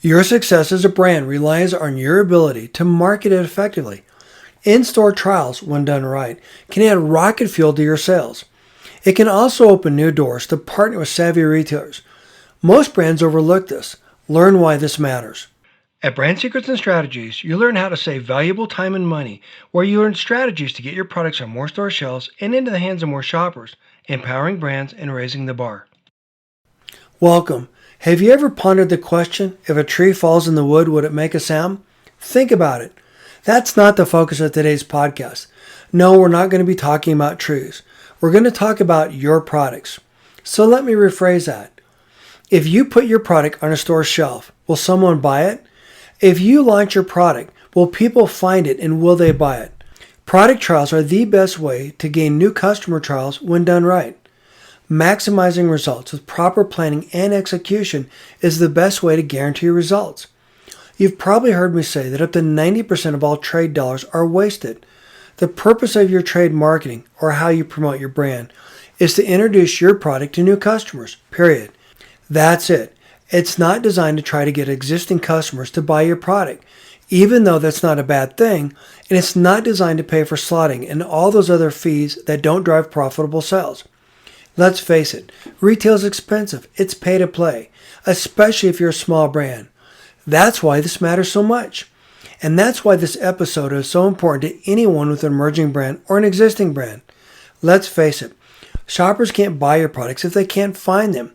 Your success as a brand relies on your ability to market it effectively. In-store trials, when done right, can add rocket fuel to your sales. It can also open new doors to partner with savvy retailers. Most brands overlook this. Learn why this matters. At Brand Secrets and Strategies, you learn how to save valuable time and money, where you learn strategies to get your products on more store shelves and into the hands of more shoppers, empowering brands and raising the bar. Welcome. Have you ever pondered the question, if a tree falls in the wood, would it make a sound? Think about it. That's not the focus of today's podcast. No, we're not going to be talking about trees. We're going to talk about your products. So let me rephrase that. If you put your product on a store shelf, will someone buy it? If you launch your product, will people find it and will they buy it? Product trials are the best way to gain new customer trials when done right. Maximizing results with proper planning and execution is the best way to guarantee results. You've probably heard me say that up to 90% of all trade dollars are wasted. The purpose of your trade marketing, or how you promote your brand, is to introduce your product to new customers, period. That's it. It's not designed to try to get existing customers to buy your product, even though that's not a bad thing, and it's not designed to pay for slotting and all those other fees that don't drive profitable sales. Let's face it, retail is expensive. It's pay to play, especially if you're a small brand. That's why this matters so much. And that's why this episode is so important to anyone with an emerging brand or an existing brand. Let's face it, shoppers can't buy your products if they can't find them.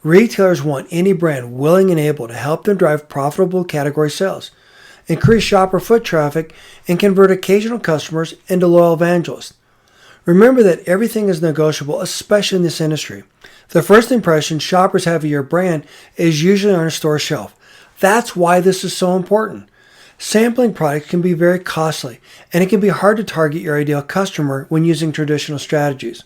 Retailers want any brand willing and able to help them drive profitable category sales, increase shopper foot traffic, and convert occasional customers into loyal evangelists. Remember that everything is negotiable, especially in this industry. The first impression shoppers have of your brand is usually on a store shelf. That's why this is so important. Sampling products can be very costly, and it can be hard to target your ideal customer when using traditional strategies.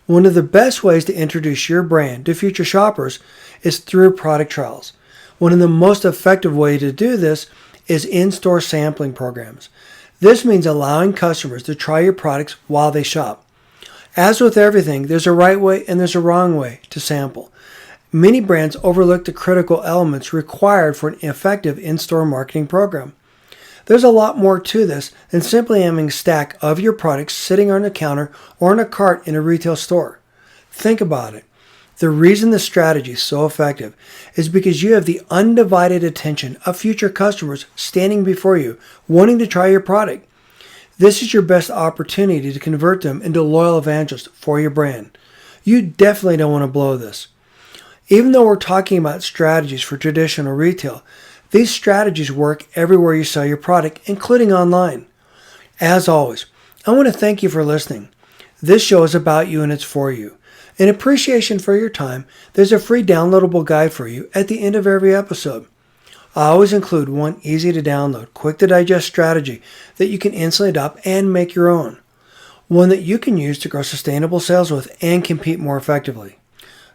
One of the best ways to introduce your brand to future shoppers is through product trials. One of the most effective ways to do this is in-store sampling programs. This means allowing customers to try your products while they shop. As with everything, there's a right way and there's a wrong way to sample. Many brands overlook the critical elements required for an effective in-store marketing program. There's a lot more to this than simply having a stack of your products sitting on a counter or in a cart in a retail store. Think about it. The reason this strategy is so effective is because you have the undivided attention of future customers standing before you, wanting to try your product. This is your best opportunity to convert them into loyal evangelists for your brand. You definitely don't want to blow this. Even though we're talking about strategies for traditional retail, these strategies work everywhere you sell your product, including online. As always, I want to thank you for listening. This show is about you and it's for you. In appreciation for your time, there's a free downloadable guide for you at the end of every episode. I always include one easy to download, quick to digest strategy that you can instantly adopt and make your own. One that you can use to grow sustainable sales with and compete more effectively.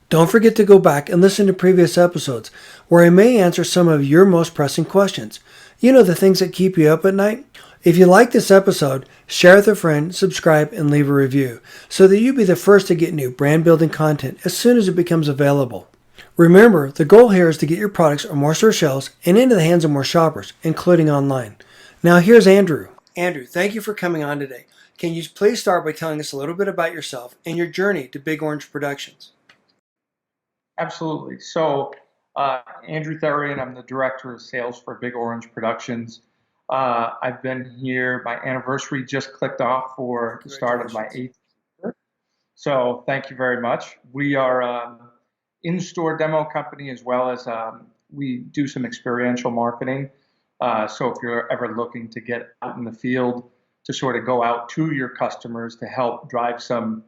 Don't forget to go back and listen to previous episodes where I may answer some of your most pressing questions. You know, the things that keep you up at night? If you like this episode, share with a friend, subscribe, and leave a review so that you be the first to get new brand building content as soon as it becomes available. Remember, the goal here is to get your products on more store shelves and into the hands of more shoppers, including online. Now here's Andrew. Andrew, thank you for coming on today. Can you please start by telling us a little bit about yourself and your journey to Big Orange Productions? Absolutely. So, Andrew Therian, I'm the director of sales for Big Orange Productions. I've been here, my anniversary just clicked off for the start of my eighth year. So, thank you very much. We are in-store demo company as well as we do some experiential marketing. So, if you're ever looking to get out in the field to sort of go out to your customers to help drive some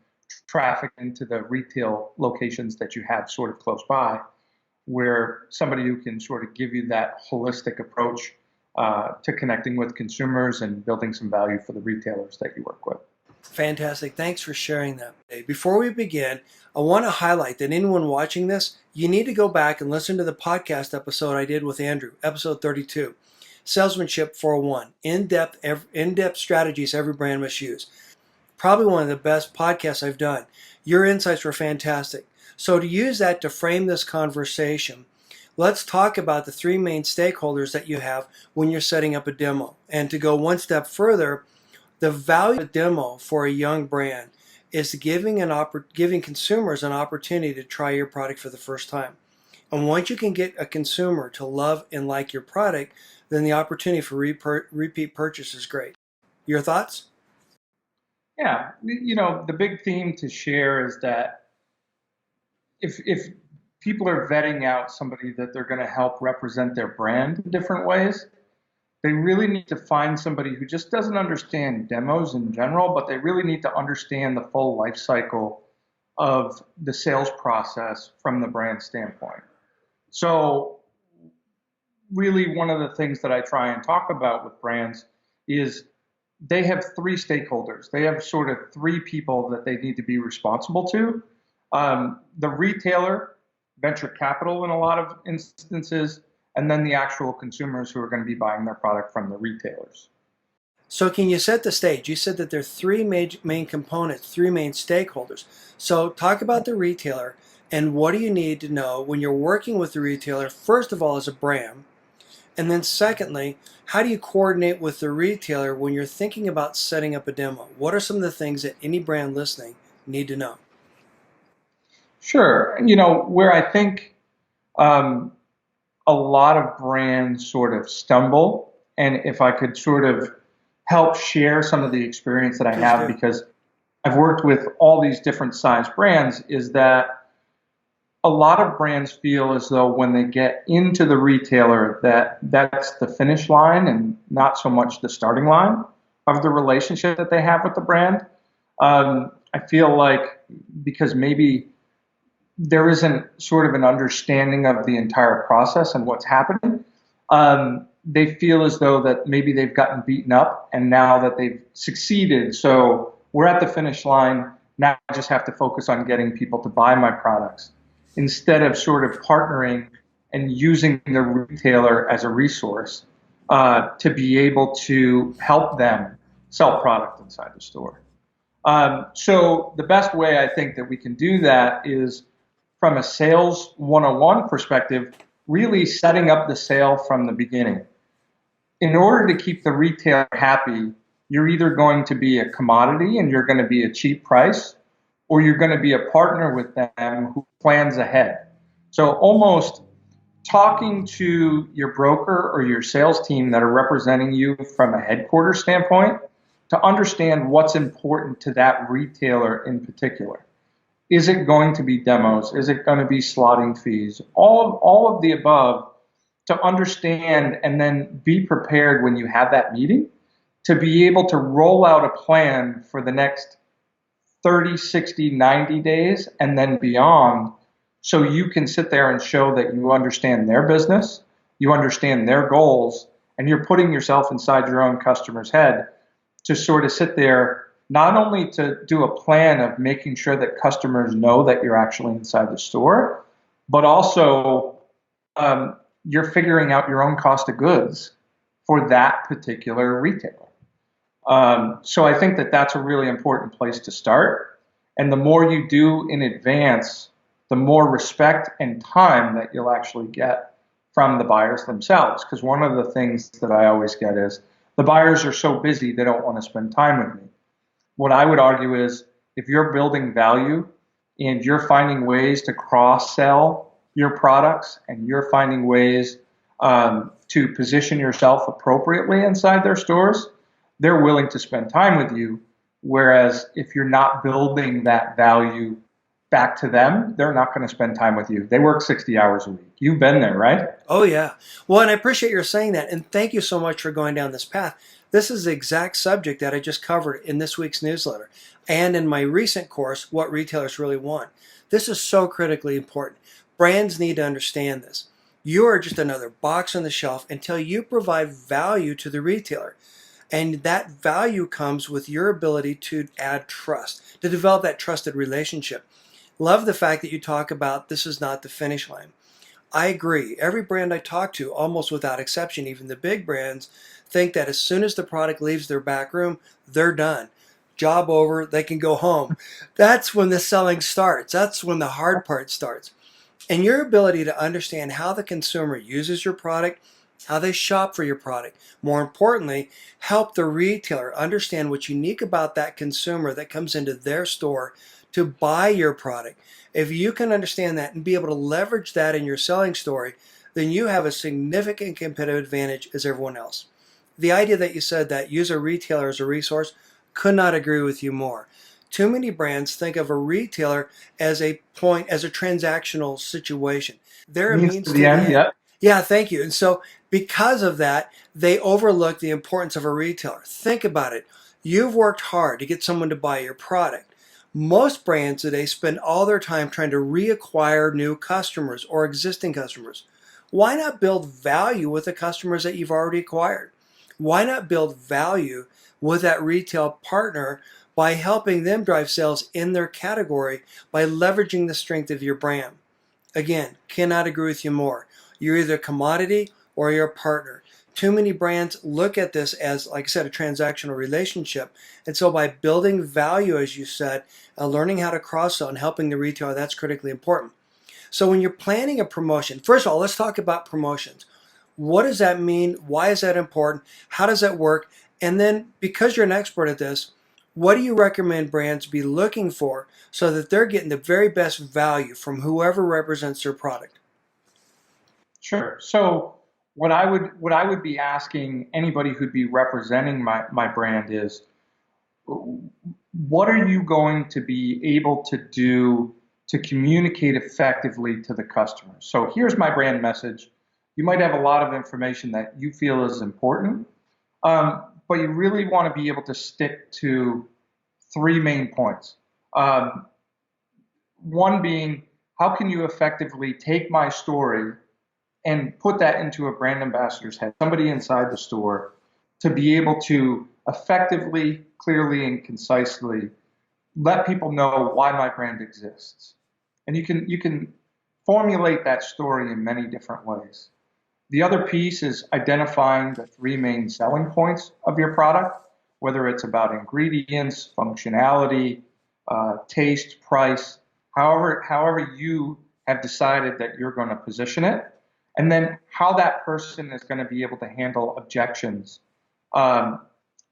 traffic into the retail locations that you have sort of close by, where somebody who can sort of give you that holistic approach to connecting with consumers and building some value for the retailers that you work with. Fantastic. Thanks for sharing that. Before we begin, I want to highlight that anyone watching this, you need to go back and listen to the podcast episode I did with Andrew, episode 32, Salesmanship 401, in-depth strategies every brand must use. Probably one of the best podcasts I've done. Your insights were fantastic. So to use that to frame this conversation, Let's talk about the three main stakeholders that you have when you're setting up a demo. And to go one step further, the value of a demo for a young brand is giving consumers an opportunity to try your product for the first time. And once you can get a consumer to love and like your product, then the opportunity for repeat purchase is great. Your thoughts? Yeah, the big theme to share is that if people are vetting out somebody that they're going to help represent their brand in different ways, they really need to find somebody who just doesn't understand demos in general, but they really need to understand the full life cycle of the sales process from the brand standpoint. So really one of the things that I try and talk about with brands is they have three stakeholders. They have sort of three people that they need to be responsible to. The retailer, venture capital in a lot of instances, and then the actual consumers who are going to be buying their product from the retailers. So can you set the stage? You said that there are three main components, three main stakeholders. So talk about the retailer and what do you need to know when you're working with the retailer, first of all, as a brand, and then secondly, how do you coordinate with the retailer when you're thinking about setting up a demo? What are some of the things that any brand listening need to know? Sure. Where I think um, a lot of brands sort of stumble, and if I could sort of help share some of the experience that I Please have, do. because I've worked with all these different size brands, is that a lot of brands feel as though when they get into the retailer that that's the finish line and not so much the starting line of the relationship that they have with the brand. I feel like because maybe there isn't sort of an understanding of the entire process and what's happening, they feel as though that maybe they've gotten beaten up and now that they've succeeded, so we're at the finish line, now I just have to focus on getting people to buy my products instead of sort of partnering and using the retailer as a resource to be able to help them sell product inside the store. So the best way I think that we can do that is from a sales 101 perspective, really setting up the sale from the beginning. In order to keep the retailer happy, you're either going to be a commodity and you're going to be a cheap price, or you're going to be a partner with them who plans ahead. So almost talking to your broker or your sales team that are representing you from a headquarters standpoint to understand what's important to that retailer in particular. Is it going to be demos? Is it going to be slotting fees? All of the above to understand and then be prepared when you have that meeting to be able to roll out a plan for the next 30, 60, 90 days and then beyond so you can sit there and show that you understand their business, you understand their goals, and you're putting yourself inside your own customer's head to sort of sit there not only to do a plan of making sure that customers know that you're actually inside the store, but also you're figuring out your own cost of goods for that particular retailer. So I think that that's a really important place to start. And the more you do in advance, the more respect and time that you'll actually get from the buyers themselves. Because one of the things that I always get is the buyers are so busy, they don't want to spend time with me. What I would argue is if you're building value and you're finding ways to cross sell your products and you're finding ways to position yourself appropriately inside their stores, they're willing to spend time with you. Whereas if you're not building that value back to them, they're not going to spend time with you. They work 60 hours a week. You've been there, right? Oh, yeah. Well, and I appreciate your saying that. And thank you so much for going down this path. This is the exact subject that I just covered in this week's newsletter and in my recent course, What Retailers Really Want. This is so critically important. Brands need to understand this. You are just another box on the shelf until you provide value to the retailer. And that value comes with your ability to add trust, to develop that trusted relationship. Love the fact that you talk about this is not the finish line. I agree. Every brand I talk to, almost without exception, even the big brands, think that as soon as the product leaves their back room, they're done. Job over, they can go home. That's when the selling starts. That's when the hard part starts. And your ability to understand how the consumer uses your product, how they shop for your product. More importantly, help the retailer understand what's unique about that consumer that comes into their store to buy your product. If you can understand that and be able to leverage that in your selling story, then you have a significant competitive advantage as everyone else. The idea that you said that use a retailer as a resource, could not agree with you more. Too many brands think of a retailer as a point, as a transactional situation. They're a Means means to the to the end, end. yeah. Yeah, thank you. And so, because of that, they overlook the importance of a retailer. Think about it. You've worked hard to get someone to buy your product. Most brands today spend all their time trying to reacquire new customers or existing customers. Why not build value with the customers that you've already acquired? Why not build value with that retail partner by helping them drive sales in their category by leveraging the strength of your brand? Again, cannot agree with you more. You're either a commodity or you're a partner. Too many brands look at this as, like I said, a transactional relationship. And so by building value, as you said, learning how to cross-sell and helping the retailer, that's critically important. So when you're planning a promotion, first of all, let's talk about promotions. What does that mean? Why is that important? How does that work? And then, because you're an expert at this, what do you recommend brands be looking for so that they're getting the very best value from whoever represents their product? Sure. So what I would be asking anybody who'd be representing my brand is, what are you going to be able to do to communicate effectively to the customer? So here's my brand message. You might have a lot of information that you feel is important, but you really want to be able to stick to three main points. Um, One being, how can you effectively take my story and put that into a brand ambassador's head, somebody inside the store, to be able to effectively, clearly, and concisely let people know why my brand exists. And you can formulate that story in many different ways. The other piece is identifying the three main selling points of your product, whether it's about ingredients, functionality, taste, price, however you have decided that you're going to position it, and then how that person is going to be able to handle objections um,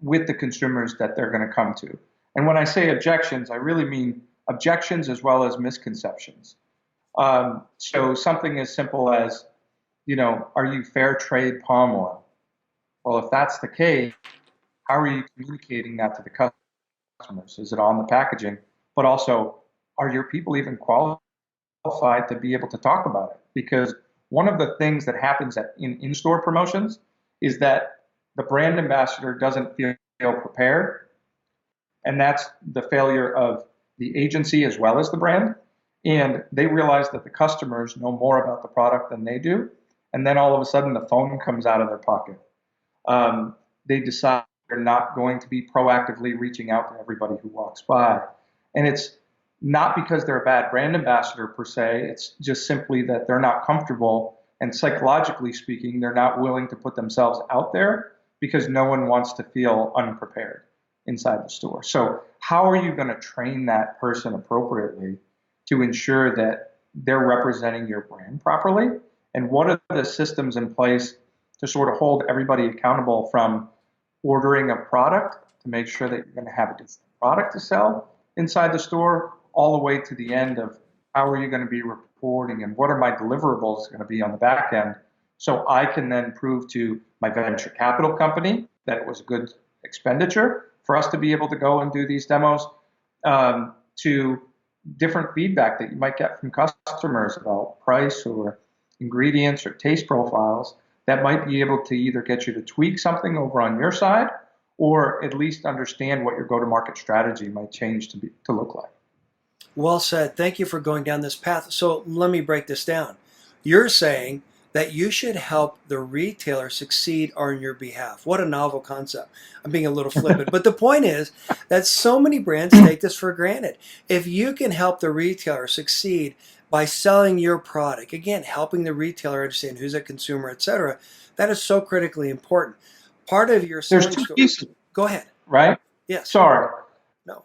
with the consumers that they're going to come to. And when I say objections, I really mean objections as well as misconceptions. So something as simple as, are you fair trade palm oil? Well, if that's the case, how are you communicating that to the customers? Is it on the packaging? But also, are your people even qualified to be able to talk about it? Because one of the things that happens in-store promotions is that the brand ambassador doesn't feel prepared, and that's the failure of the agency as well as the brand. And they realize that the customers know more about the product than they do, and then all of a sudden the phone comes out of their pocket. They decide they're not going to be proactively reaching out to everybody who walks by. And it's not because they're a bad brand ambassador per se, it's just simply that they're not comfortable. And psychologically speaking, they're not willing to put themselves out there because no one wants to feel unprepared inside the store. So, how are you going to train that person appropriately to ensure that they're representing your brand properly? And what are the systems in place to sort of hold everybody accountable, from ordering a product to make sure that you're going to have a different product to sell inside the store, all the way to the end of how are you going to be reporting and what are my deliverables going to be on the back end, so I can then prove to my venture capital company that it was a good expenditure for us to be able to go and do these demos, to different feedback that you might get from customers about price or ingredients or taste profiles that might be able to either get you to tweak something over on your side, or at least understand what your go-to-market strategy might change to look like. Well said. Thank you for going down this path. So let me break this down. You're saying that you should help the retailer succeed on your behalf. What a novel concept. I'm being a little flippant. But the point is that so many brands take this for granted. If you can help the retailer succeed by selling your product, again, helping the retailer understand who's a consumer, etc., that is so critically important. Part of your There's selling two story. pieces, Go ahead. right? Yes. Sorry. No.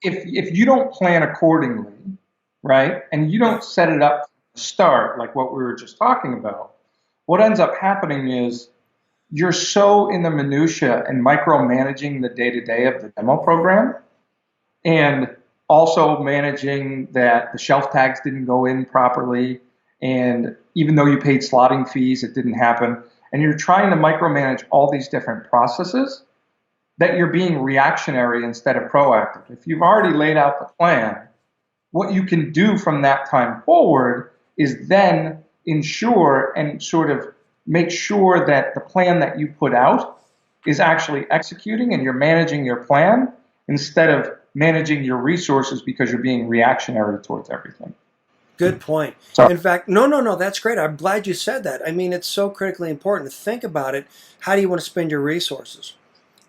If you don't plan accordingly, right, and you don't set it up start, like what we were just talking about, what ends up happening is you're so in the minutia and micromanaging the day-to-day of the demo program, and also managing that the shelf tags didn't go in properly, and even though you paid slotting fees, it didn't happen. And you're trying to micromanage all these different processes, that you're being reactionary instead of proactive. If you've already laid out the plan, what you can do from that time forward is then ensure and sort of make sure that the plan that you put out is actually executing, and you're managing your plan instead of managing your resources because you're being reactionary towards everything. Good point. So, In fact, no, that's great. I'm glad you said that. I mean, it's so critically important to think about it. How do you want to spend your resources?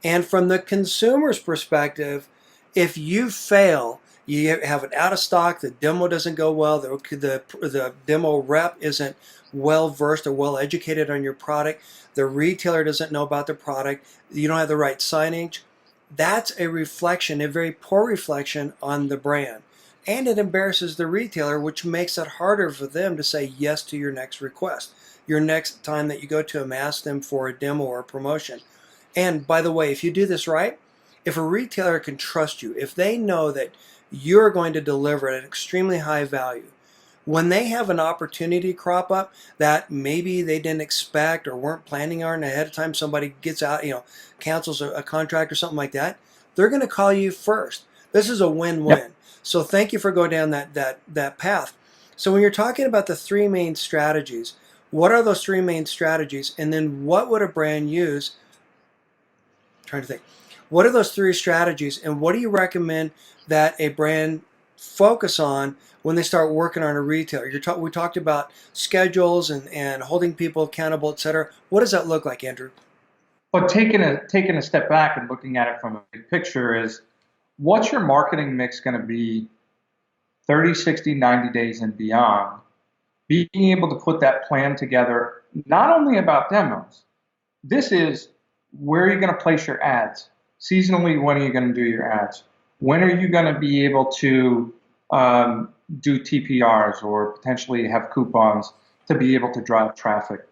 And from the consumer's perspective, if you fail, you have it out of stock, the demo doesn't go well, the demo rep isn't well versed or well educated on your product, the retailer doesn't know about the product, you don't have the right signage, that's a reflection, a very poor reflection on the brand. And it embarrasses the retailer, which makes it harder for them to say yes to your next request, your next time that you go to them, ask them for a demo or a promotion. And by the way, if you do this right, if a retailer can trust you, if they know that you're going to deliver at an extremely high value, when they have an opportunity crop up that maybe they didn't expect or weren't planning on ahead of time, somebody gets out, cancels a contract or something like that, they're going to call you first. This is a win-win. yep. So thank you for going down that path. So when you're talking about the three main strategies, what are those three main strategies? And then what would a brand use? Trying to think. What are those three strategies, and what do you recommend that a brand focus on when they start working on a retailer? We talked about schedules and holding people accountable, etc. What does that look like, Andrew? But taking a step back and looking at it from a big picture is, what's your marketing mix going to be 30, 60, 90 days and beyond? Being able to put that plan together, not only about demos, this is where are you going to place your ads? Seasonally, when are you going to do your ads? When are you going to be able to do TPRs or potentially have coupons to be able to drive traffic?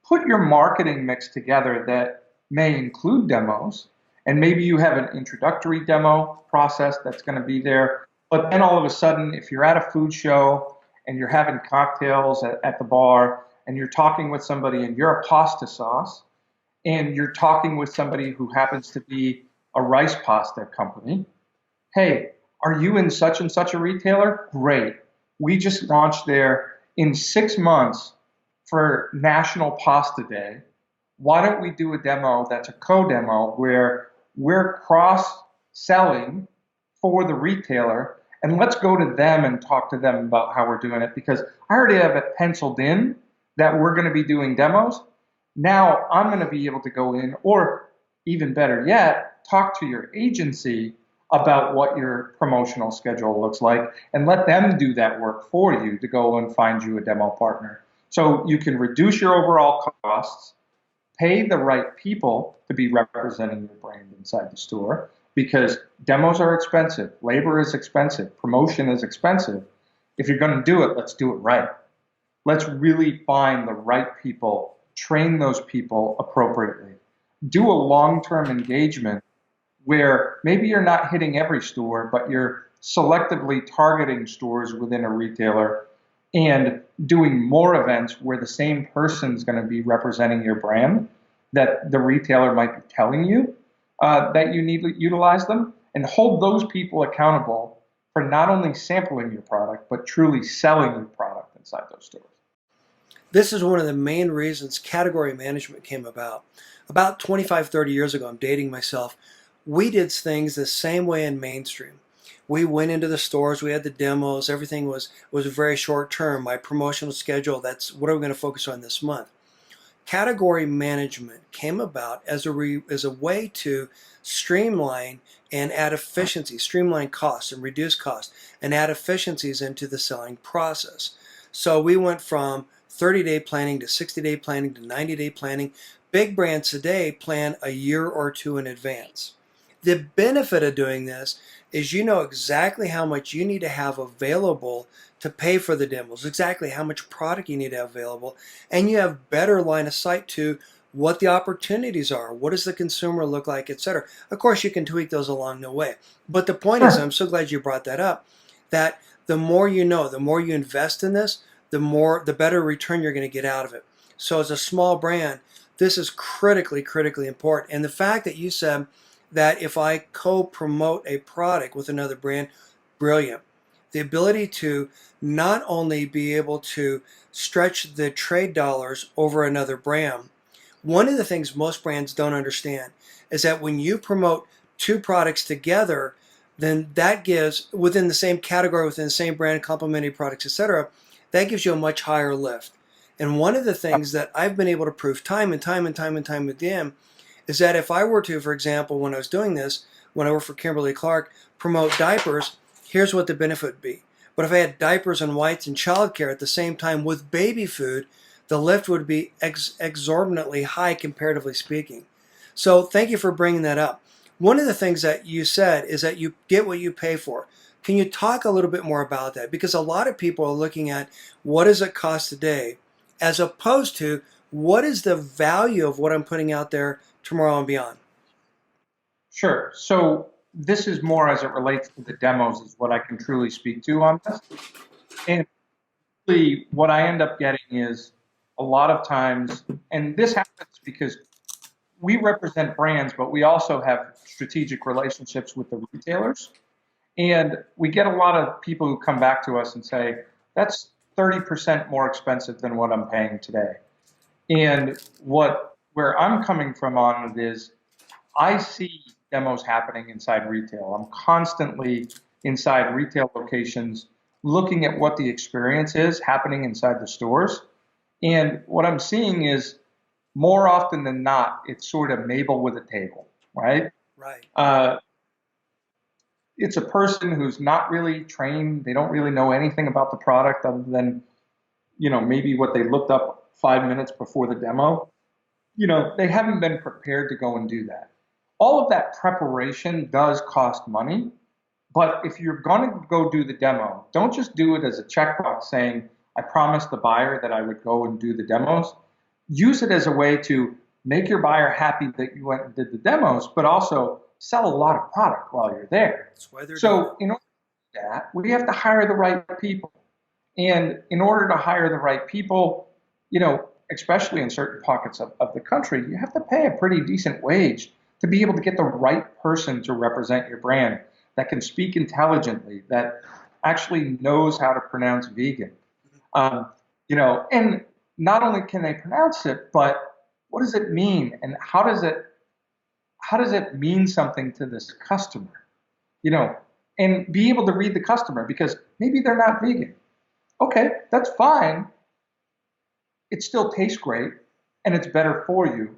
Put your marketing mix together that may include demos, and maybe you have an introductory demo process that's going to be there. But then all of a sudden, if you're at a food show and you're having cocktails at the bar and you're talking with somebody and you're a pasta sauce, and you're talking with somebody who happens to be a rice pasta company, hey, are you in such and such a retailer? Great. We just launched there in 6 months for National Pasta Day. Why don't we do a demo that's a co-demo where we're cross-selling for the retailer, and let's go to them and talk to them about how we're doing it, because I already have it penciled in that we're going to be doing demos. Now I'm going to be able to go in, or even better yet, talk to your agency about what your promotional schedule looks like and let them do that work for you to go and find you a demo partner. So you can reduce your overall costs, pay the right people to be representing your brand inside the store, because demos are expensive, labor is expensive, promotion is expensive. If you're going to do it, let's do it right. Let's really find the right people, train those people appropriately. Do a long-term engagement where maybe you're not hitting every store, but you're selectively targeting stores within a retailer and doing more events where the same person's going to be representing your brand, that the retailer might be telling you that you need to utilize them, and hold those people accountable for not only sampling your product, but truly selling your product inside those stores. This is one of the main reasons category management came about. About 25, 30 years ago, I'm dating myself, we did things the same way in mainstream. We went into the stores, we had the demos, everything was very short term. My promotional schedule, that's what are we going to focus on this month. Category management came about as a way to streamline and add efficiency, streamline costs and reduce costs, and add efficiencies into the selling process. So we went from 30-day planning to 60-day planning to 90-day planning. Big brands today plan a year or two in advance. The benefit of doing this is you know exactly how much you need to have available to pay for the demos, exactly how much product you need to have available, and you have better line of sight to what the opportunities are, what does the consumer look like, etc. Of course, you can tweak those along the way. But the point is, Sure. I'm so glad you brought that up, that the more you know, the more you invest in this, the better return you're going to get out of it. So as a small brand, this is critically important. And the fact that you said that if I co-promote a product with another brand, brilliant. The ability to not only be able to stretch the trade dollars over another brand. One of the things most brands don't understand is that when you promote two products together, then that gives, within the same category, within the same brand, complementary products, etc., that gives you a much higher lift. And one of the things that I've been able to prove time and time again is that if I were to, for example, when I was doing this, when I worked for Kimberly Clark, promote diapers, here's what the benefit would be. But if I had diapers and whites and childcare at the same time with baby food, the lift would be exorbitantly high, comparatively speaking. So thank you for bringing that up. One of the things that you said is that you get what you pay for. Can you talk a little bit more about that? Because a lot of people are looking at what does it cost today, as opposed to what is the value of what I'm putting out there tomorrow and beyond. Sure. So this is more as it relates to the demos is what I can truly speak to on this. And really what I end up getting is a lot of times, and this happens because we represent brands, but we also have strategic relationships with the retailers. And we get a lot of people who come back to us and say, that's 30% more expensive than what I'm paying today. And where I'm coming from on it is I see demos happening inside retail. I'm constantly inside retail locations looking at what the experience is happening inside the stores. And what I'm seeing is more often than not, it's sort of Mabel with a table, right? Right. Uh, it's a person who's not really trained. They don't really know anything about the product other than, maybe what they looked up 5 minutes before the demo. They haven't been prepared to go and do that. All of that preparation does cost money, but if you're going to go do the demo, don't just do it as a checkbox saying, I promised the buyer that I would go and do the demos. Use it as a way to make your buyer happy that you went and did the demos, but also sell a lot of product while you're there. That's why they're doing it. So in order to do that, we have to hire the right people. And in order to hire the right people, especially in certain pockets of the country, you have to pay a pretty decent wage to be able to get the right person to represent your brand that can speak intelligently, that actually knows how to pronounce vegan. And not only can they pronounce it, but what does it mean, and how does it mean something to this customer? You know, and be able to read the customer because maybe they're not vegan. Okay, that's fine. It still tastes great and it's better for you.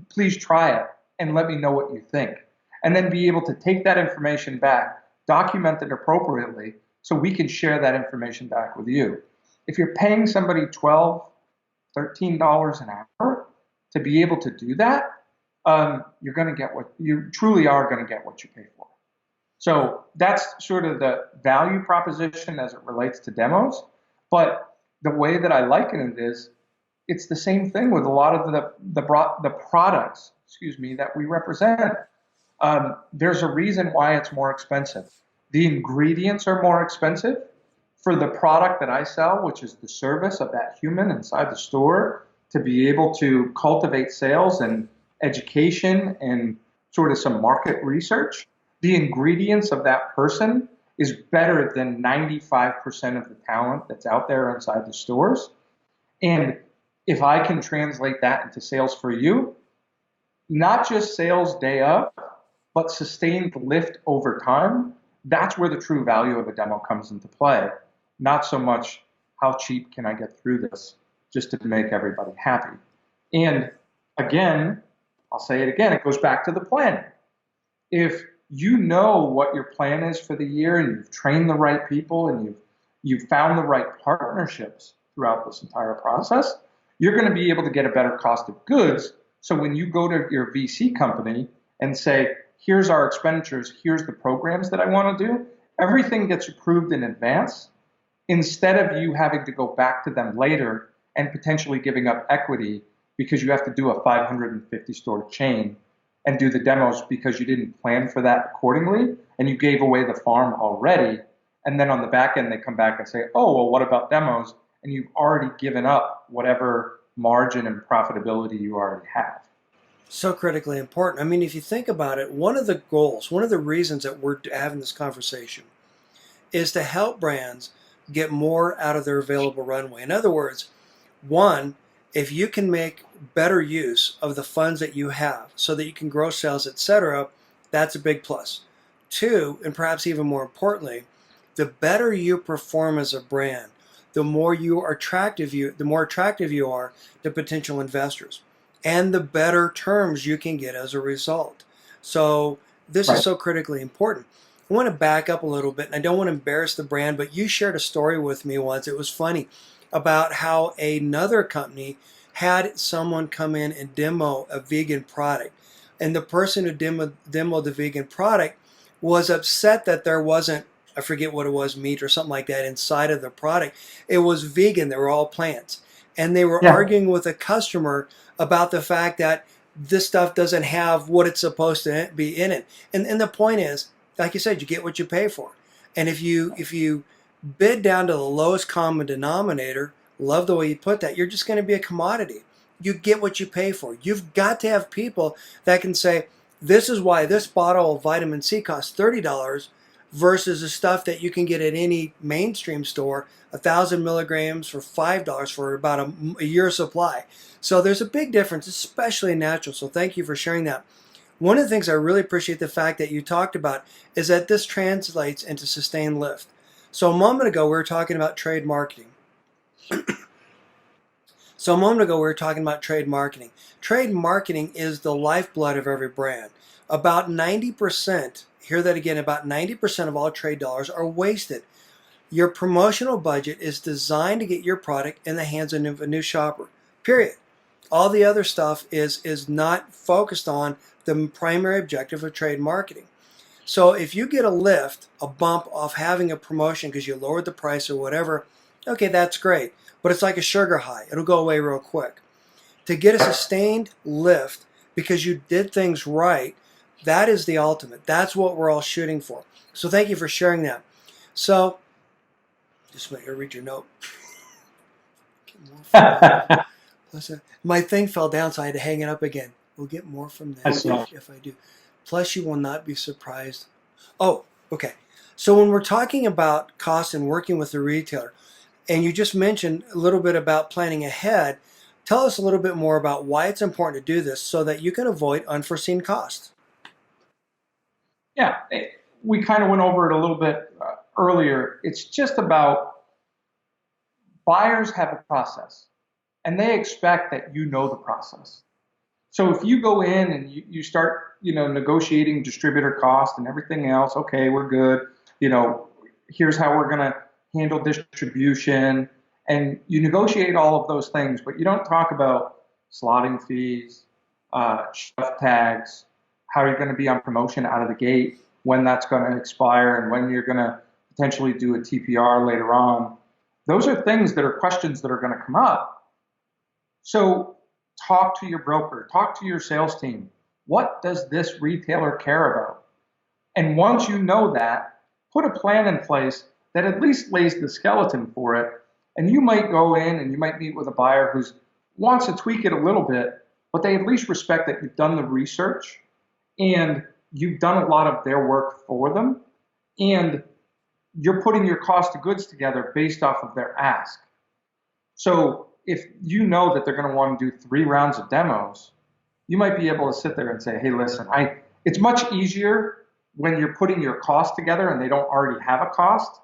Please try it and let me know what you think. And then be able to take that information back, document it appropriately so we can share that information back with you. If you're paying somebody $12, $13 an hour to be able to do that, you're going to get what you truly are going to get what you pay for. So that's sort of the value proposition as it relates to demos. But the way that I liken it is, it's the same thing with a lot of the products, that we represent. There's a reason why it's more expensive. The ingredients are more expensive for the product that I sell, which is the service of that human inside the store to be able to cultivate sales and education and sort of some market research. The ingredients of that person is better than 95% of the talent that's out there inside the stores. And if I can translate that into sales for you, not just sales day up, but sustained lift over time, that's where the true value of a demo comes into play. Not so much how cheap can I get through this just to make everybody happy. And again, I'll say it again, it goes back to the planning. If you know what your plan is for the year and you've trained the right people and you've found the right partnerships throughout this entire process, you're going to be able to get a better cost of goods. So when you go to your VC company and say, here's our expenditures, here's the programs that I want to do, everything gets approved in advance instead of you having to go back to them later and potentially giving up equity because you have to do a 550 store chain and do the demos because you didn't plan for that accordingly and you gave away the farm already. And then on the back end, they come back and say, oh, well, what about demos? And you've already given up whatever margin and profitability you already have. So critically important. I mean, if you think about it, one of the goals, one of the reasons that we're having this conversation is to help brands get more out of their available runway. In other words, one, if you can make better use of the funds that you have so that you can grow sales, etc., that's a big plus. Two, and perhaps even more importantly, the better you perform as a brand, the more attractive you are to potential investors, and the better terms you can get as a result. So this is so critically important. I want to back up a little bit, and I don't want to embarrass the brand, but you shared a story with me once. It was funny about how another company had someone come in and demo a vegan product. And the person who demoed the vegan product was upset that there wasn't, I forget what it was, meat or something like that inside of the product. It was vegan. They were all plants. And they were arguing with a customer about the fact that this stuff doesn't have what it's supposed to be in it. And the point is, like you said, you get what you pay for. And if you bid down to the lowest common denominator, love the way you put that, you're just going to be a commodity. You get what you pay for. You've got to have people that can say, this is why this bottle of vitamin C costs $30 versus the stuff that you can get at any mainstream store, 1,000 milligrams for $5 for about a year's supply. So there's a big difference, especially in natural. So thank you for sharing that. One of the things I really appreciate the fact that you talked about is that this translates into sustained lift. So a moment ago, we were talking about trade marketing. Trade marketing is the lifeblood of every brand. About 90%, hear that again, about 90% of all trade dollars are wasted. Your promotional budget is designed to get your product in the hands of a new shopper, period. All the other stuff is not focused on the primary objective of trade marketing. So if you get a lift, a bump off having a promotion because you lowered the price or whatever, okay, that's great. But it's like a sugar high. It'll go away real quick. To get a sustained lift because you did things right, that is the ultimate. That's what we're all shooting for. So thank you for sharing that. So, just wait, I'll read your note. My thing fell down, so I had to hang it up again. We'll get more from that if I do. Plus, you will not be surprised. Oh, okay. So when we're talking about cost and working with the retailer, and you just mentioned a little bit about planning ahead, tell us a little bit more about why it's important to do this so that you can avoid unforeseen costs. Yeah, we kind of went over it a little bit earlier. It's just about buyers have a process, and they expect that you know the process. So if you go in and you start, negotiating distributor cost and everything else, okay, we're good. Here's how we're going to handle distribution, and you negotiate all of those things, but you don't talk about slotting fees, shelf tags, how you're going to be on promotion out of the gate, when that's going to expire, and when you're going to potentially do a TPR later on. Those are things that are questions that are going to come up. So talk to your broker, talk to your sales team. What does this retailer care about? And once you know that, put a plan in place that at least lays the skeleton for it. And you might go in and you might meet with a buyer who wants to tweak it a little bit, but they at least respect that you've done the research and you've done a lot of their work for them. And you're putting your cost of goods together based off of their ask. So if you know that they're going to want to do 3 rounds of demos, you might be able to sit there and say, hey, listen, it's much easier when you're putting your cost together and they don't already have a cost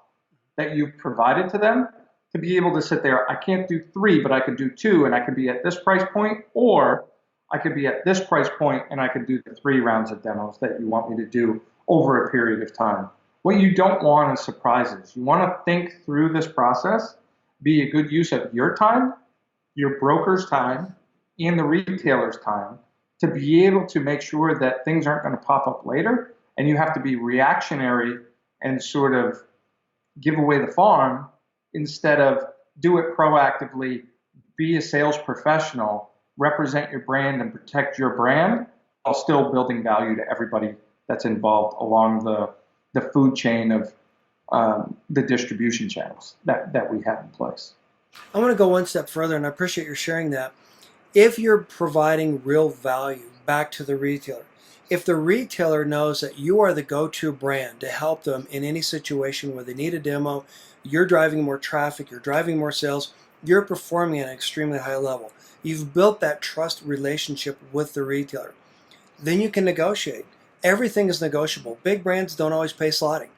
that you've provided to them to be able to sit there. I can't do 3, but I can do 2, and I can be at this price point, or I could be at this price point and I could do the 3 rounds of demos that you want me to do over a period of time. What you don't want is surprises. You want to think through this process, be a good use of your time, your broker's time, and the retailer's time to be able to make sure that things aren't going to pop up later, and you have to be reactionary and sort of give away the farm instead of do it proactively, be a sales professional, represent your brand and protect your brand while still building value to everybody that's involved along the food chain of the distribution channels that we have in place. I want to go one step further, and I appreciate your sharing that. If you're providing real value back to the retailer, if the retailer knows that you are the go-to brand to help them in any situation where they need a demo, you're driving more traffic, you're driving more sales, you're performing at an extremely high level. You've built that trust relationship with the retailer. Then you can negotiate. Everything is negotiable. Big brands don't always pay slotting.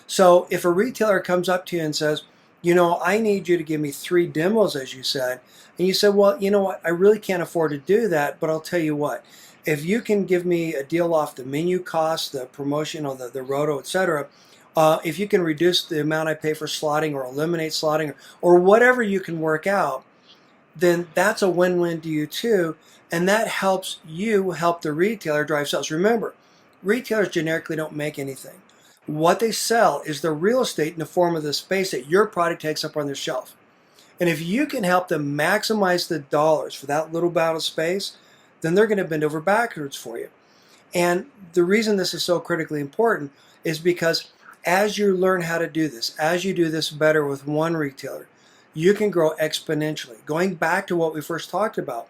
So if a retailer comes up to you and says, I need you to give me 3 demos, as you said, and you said, well, you know what, I really can't afford to do that, but I'll tell you what, if you can give me a deal off the menu cost, the promotion, or the roto, etc., if you can reduce the amount I pay for slotting or eliminate slotting or whatever you can work out, then that's a win-win to you too, and that helps you help the retailer drive sales. Remember, retailers generically don't make anything. What they sell is the real estate in the form of the space that your product takes up on their shelf. And if you can help them maximize the dollars for that little amount of space, then they're going to bend over backwards for you. And the reason this is so critically important is because as you learn how to do this, as you do this better with one retailer, you can grow exponentially. Going back to what we first talked about,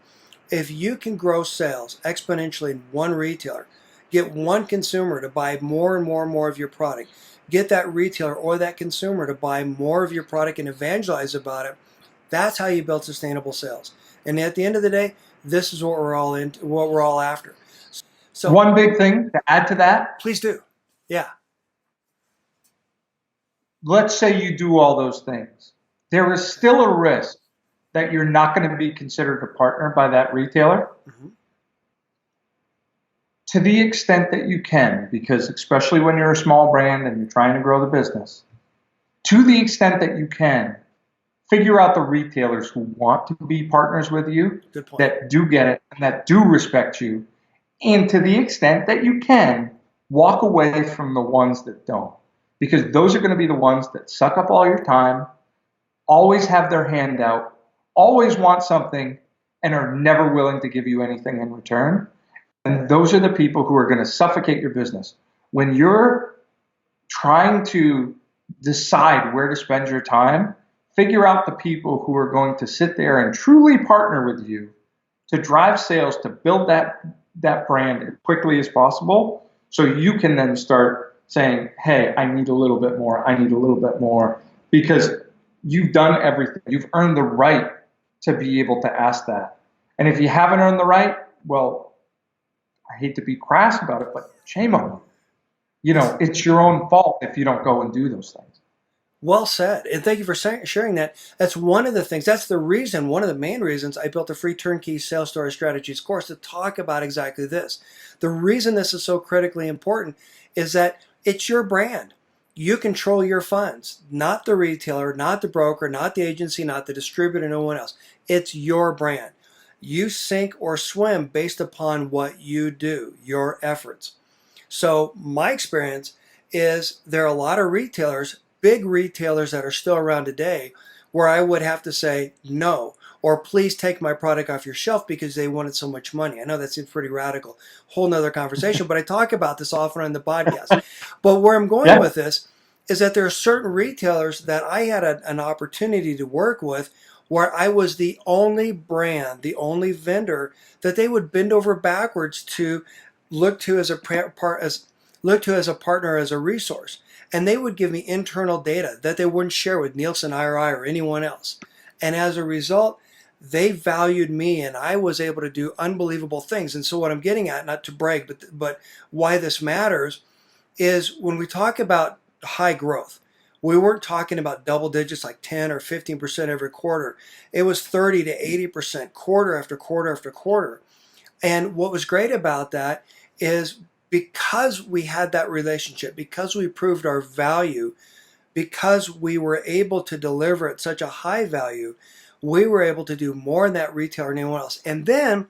if you can grow sales exponentially in one retailer, get one consumer to buy more and more and more of your product, get that retailer or that consumer to buy more of your product and evangelize about it, that's how you build sustainable sales. And at the end of the day, this is what we're all after. So one big thing to add to that, please do. Yeah. Let's say you do all those things. There is still a risk that you're not going to be considered a partner by that retailer. Mm-hmm. To the extent that you can, because especially when you're a small brand and you're trying to grow the business, to the extent that you can, figure out the retailers who want to be partners with you, that do get it and that do respect you, and to the extent that you can, walk away from the ones that don't, because those are going to be the ones that suck up all your time, always have their hand out, always want something, and are never willing to give you anything in return. And those are the people who are going to suffocate your business. When you're trying to decide where to spend your time, figure out the people who are going to sit there and truly partner with you to drive sales, to build that brand as quickly as possible, so you can then start saying, hey, I need a little bit more, I need a little bit more, because you've done everything. You've earned the right to be able to ask that. And if you haven't earned the right, well, I hate to be crass about it, but shame on you. It's your own fault if you don't go and do those things. Well said. And thank you for sharing that. That's one of the things, that's the reason, one of the main reasons I built a free turnkey sales story strategies course to talk about exactly this. The reason this is so critically important is that it's your brand. You control your funds, not the retailer, not the broker, not the agency, not the distributor, no one else. It's your brand. You sink or swim based upon what you do, your efforts. So my experience is there are a lot of retailers, big retailers that are still around today, where I would have to say no, or please take my product off your shelf because they wanted so much money. I know that seems pretty radical, whole nother conversation, but I talk about this often on the podcast. But where I'm going with this is that there are certain retailers that I had an opportunity to work with where I was the only brand, the only vendor that they would bend over backwards to look to as a partner, as a resource. And they would give me internal data that they wouldn't share with Nielsen, IRI, or anyone else. And as a result, they valued me, and I was able to do unbelievable things. And so what I'm getting at, not to brag, but why this matters, is when we talk about high growth, we weren't talking about double digits like 10 or 15% every quarter. It was 30 to 80% quarter after quarter after quarter. And what was great about that is because we had that relationship, because we proved our value, because we were able to deliver at such a high value, we were able to do more in that retailer than anyone else. And then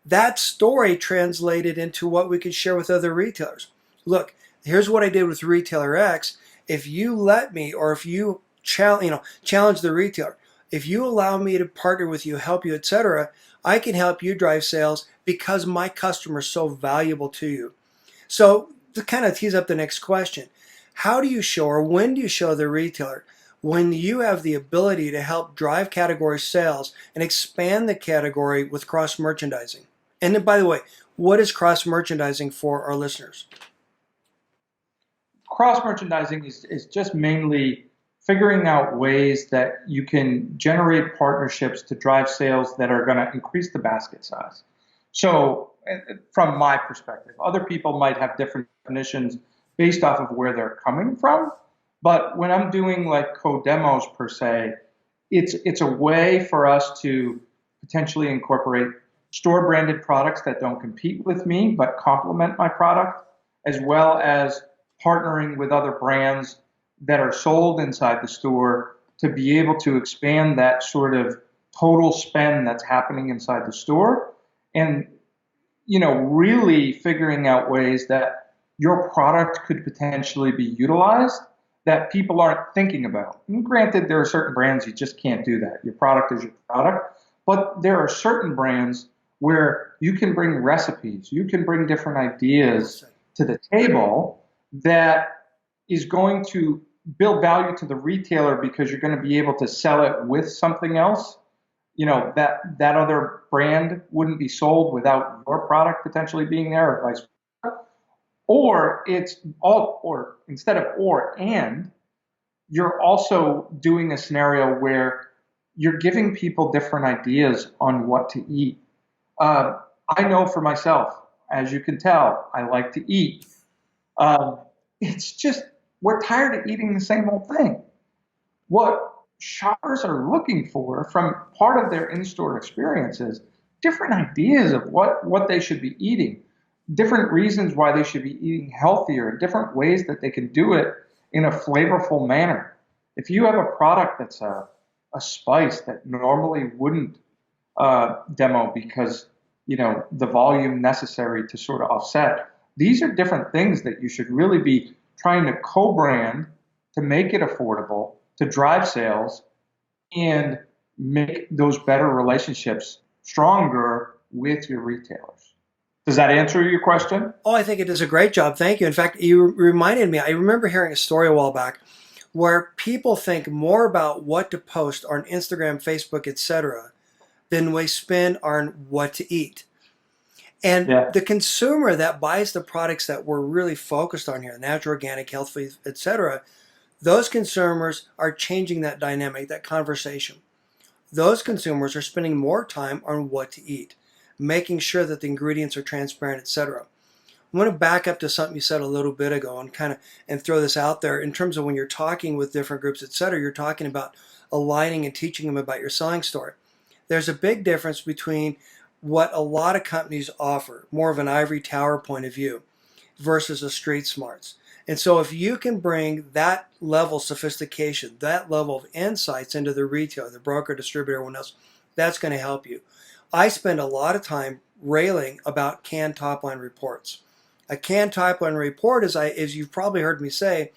that story translated into what we could share with other retailers. Look, here's what I did with retailer X. If you let me, or if you challenge the retailer. If you allow me to partner with you, help you, etc., I can help you drive sales because my customer is so valuable to you. So to kind of tease up the next question, how do you show or when do you show the retailer when you have the ability to help drive category sales and expand the category with cross merchandising? And then, by the way, what is cross merchandising for our listeners? Cross merchandising is just mainly figuring out ways that you can generate partnerships to drive sales that are going to increase the basket size. So, from my perspective, other people might have different definitions based off of where they're coming from. But when I'm doing like co-demos per se, it's a way for us to potentially incorporate store branded products that don't compete with me but complement my product, as well as partnering with other brands that are sold inside the store to be able to expand that sort of total spend that's happening inside the store, and really figuring out ways that your product could potentially be utilized that people aren't thinking about. And granted, there are certain brands you just can't do that. Your product is your product. But there are certain brands where you can bring recipes, you can bring different ideas to the table that is going to build value to the retailer because you're going to be able to sell it with something else. That other brand wouldn't be sold without your product potentially being there, or vice versa. Or it's all, or instead of or and, you're also doing a scenario where you're giving people different ideas on what to eat. Uh, I know for myself, as you can tell, I like to eat. Um, it's just, we're tired of eating the same old thing. What shoppers are looking for from part of their in-store experiences, different ideas of what they should be eating, different reasons why they should be eating healthier, different ways that they can do it in a flavorful manner. If you have a product that's a spice that normally wouldn't demo because the volume necessary to sort of offset, these are different things that you should really be trying to co-brand to make it affordable, to drive sales, and make those better relationships stronger with your retailers. Does that answer your question? Oh, I think it does a great job. Thank you. In fact, you reminded me, I remember hearing a story a while back where people think more about what to post on Instagram, Facebook, etc., than we spend on what to eat. And Yeah. the consumer that buys the products that we're really focused on here, natural, organic, healthy, etc., those consumers are changing that dynamic, that conversation. Those consumers are spending more time on what to eat, making sure that the ingredients are transparent, etc. I want to back up to something you said a little bit ago and throw this out there in terms of when you're talking with different groups, etc. You're talking about aligning and teaching them about your selling story. There's a big difference between what a lot of companies offer, more of an ivory tower point of view, versus a street smarts. And so if you can bring that level of sophistication, that level of insights into the retailer, the broker, distributor, everyone else, that's going to help you. I spend a lot of time railing about canned top line reports. A canned top line report, as you've probably heard me say,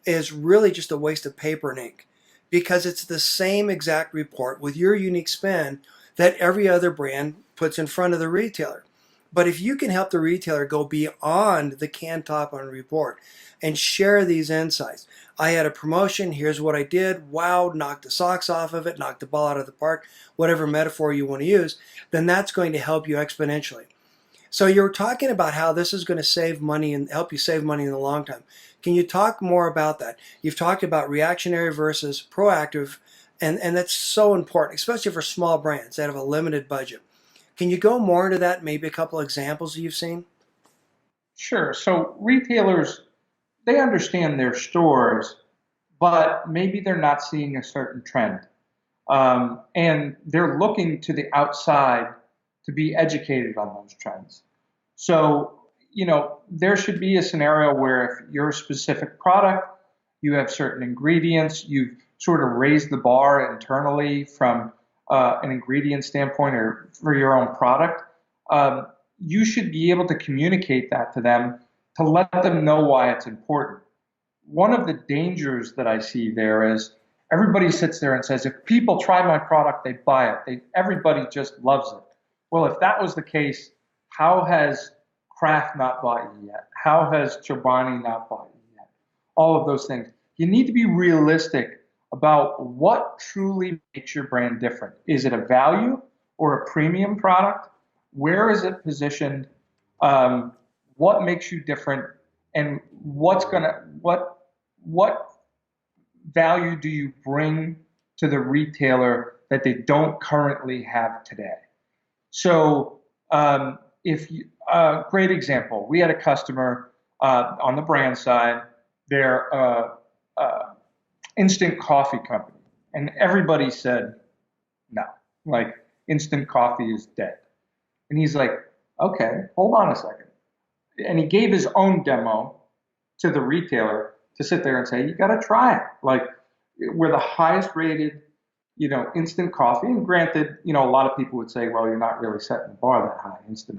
is really just a waste of paper and ink because it's the same exact report with your unique spin that every other brand puts in front of the retailer. But if you can help the retailer go beyond the canned top line report and share these insights, I had a promotion, here's what I did, wow, knocked the socks off of it, knocked the ball out of the park, whatever metaphor you want to use, then that's going to help you exponentially. So you're talking about how this is going to save money and help you save money in the long term. Can you talk more about that? You've talked about reactionary versus proactive, and that's so important, especially for small brands that have a limited budget. Can you go more into that, maybe a couple examples you've seen? Sure. So retailers, they understand their stores, but maybe they're not seeing a certain trend. And they're looking to the outside to be educated on those trends. So, there should be a scenario where if you're a specific product, you have certain ingredients, you've sort of raised the bar internally from an ingredient standpoint or for your own product, um, you should be able to communicate that to them to let them know why it's important. One of the dangers that I see there is Everybody sits there and says, if people try my product, they buy it. Everybody just loves it. Well, if that was the case, how has Kraft not bought you yet? How has Chobani not bought you yet? All of those things. You need to be realistic about what truly makes your brand different. Is it a value or a premium product? Where is it positioned? Um, what makes you different? And what value do you bring to the retailer that they don't currently have today? So, if you, great example, we had a customer on the brand side. They're instant coffee company, and everybody said no, like instant coffee is dead. And he's like, okay, hold on a second. And he gave his own demo to the retailer to sit there and say, you got to try it. Like, we're the highest rated, instant coffee. And granted, a lot of people would say, well, you're not really setting the bar that high. Instant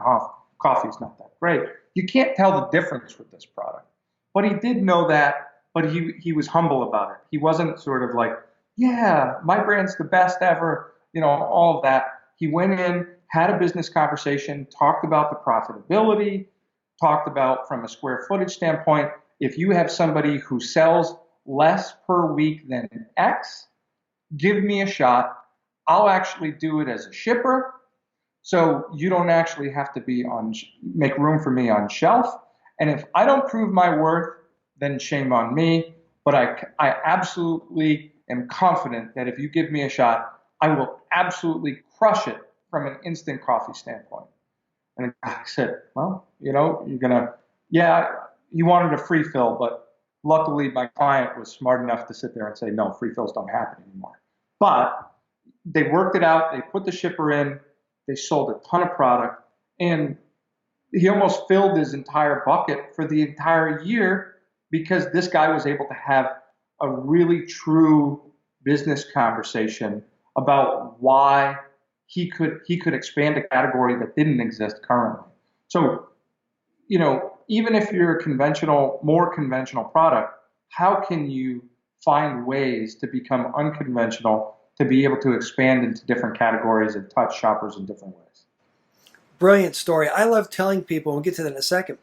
coffee is not that great. You can't tell the difference with this product. But he did know that, but he was humble about it. He wasn't sort of like, yeah, my brand's the best ever, all of that. He went in, had a business conversation, talked about the profitability, talked about from a square footage standpoint, if you have somebody who sells less per week than X, give me a shot. I'll actually do it as a shipper. So you don't actually have to make room for me on shelf. And if I don't prove my worth, then shame on me. But I absolutely am confident that if you give me a shot, I will absolutely crush it from an instant coffee standpoint. And I said, well, yeah, he wanted a free fill, but luckily my client was smart enough to sit there and say, no, free fills don't happen anymore. But they worked it out. They put the shipper in. They sold a ton of product. And he almost filled his entire bucket for the entire year because this guy was able to have a really true business conversation about why he could expand a category that didn't exist currently. So, even if you're a more conventional product, how can you find ways to become unconventional to be able to expand into different categories and touch shoppers in different ways? Brilliant story. I love telling people, we'll get to that in a second.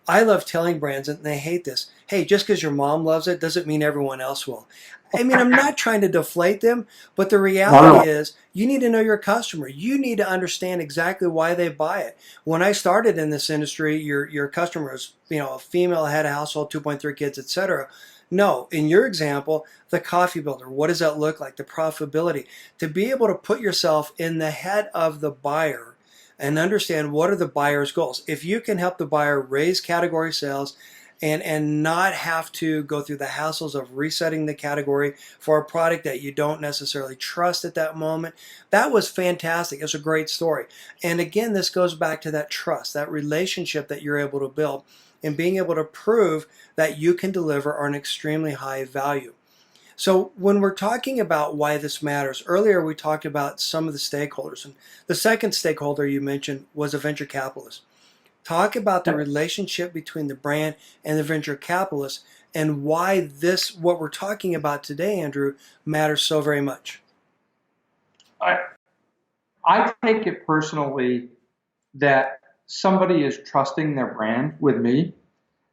I love telling brands, and they hate this. Hey, just because your mom loves it doesn't mean everyone else will. I mean, I'm not trying to deflate them, but the reality is you need to know your customer. You need to understand exactly why they buy it. When I started in this industry, your customer is, a female, head of household, 2.3 kids, etc. No, in your example, the coffee builder, what does that look like? The profitability. To be able to put yourself in the head of the buyer and understand what are the buyer's goals. If you can help the buyer raise category sales and not have to go through the hassles of resetting the category for a product that you don't necessarily trust at that moment, that was fantastic. It's a great story. And again, this goes back to that trust, that relationship that you're able to build and being able to prove that you can deliver on extremely high value. So when we're talking about why this matters, earlier we talked about some of the stakeholders. And the second stakeholder you mentioned was a venture capitalist. Talk about the relationship between the brand and the venture capitalist and why what we're talking about today, Andrew, matters so very much. I take it personally that somebody is trusting their brand with me.